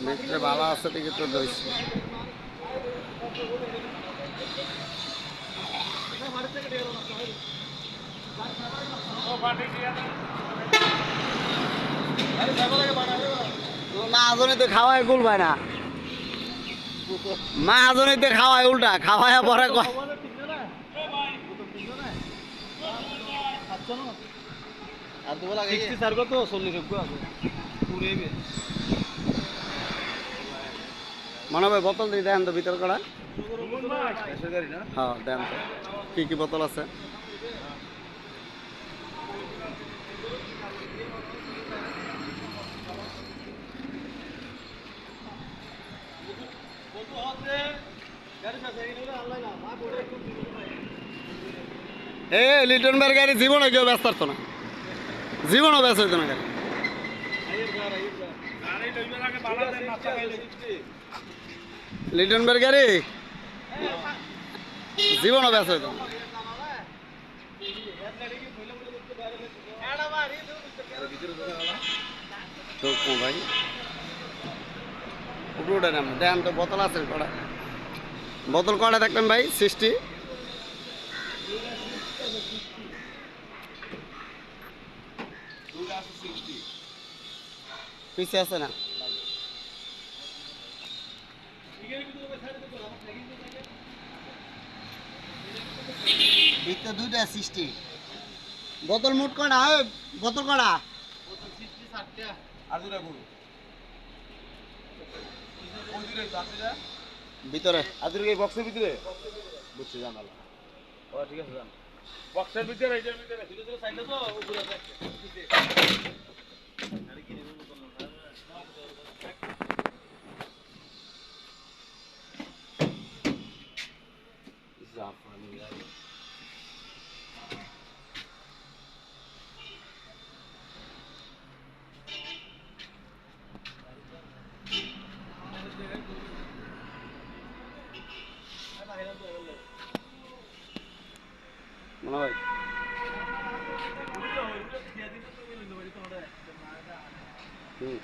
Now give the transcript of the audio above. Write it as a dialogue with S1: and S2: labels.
S1: ভিতরে ভালো আছে টিকিট তো ধরছি। মাহাজনিতে খাওয়ায় গুল ভাই না, মাহাজনিতে খাওয়ায় উল্টা খাওয়ায় পরে কয় মনে হয় বোতল দিয়ে দেন তো ভিতর করা। হ্যাঁ দেন তো, কি কি বোতল আছে? এ লিটন বের গাড়ি জীবনে কেউ ব্যস্ত পারতো না, জীবনও ব্যস্ত হইতো না গাড়ি। লিটন বের গাড়ি জীবনও ব্যস্ত হইতো না। ভাই উপরে নাম দেন তো, বোতল আছে কড়া, বোতল কড়া দেখবেন ভাই 60 পিছে আছে না? ভিতরে দুইটা 60 বোতল মুট কড়া, বোতল কড়া ভিতরে
S2: বক্সের ভিতরে বুঝছি জানালা। ও ঠিক আছে, জান বক্সের ভিতরে এইটার ভিতরে ভিতরে সাইডে তো উপরে আছে। জাফরানি গাড়ি
S1: মনে হয় হুম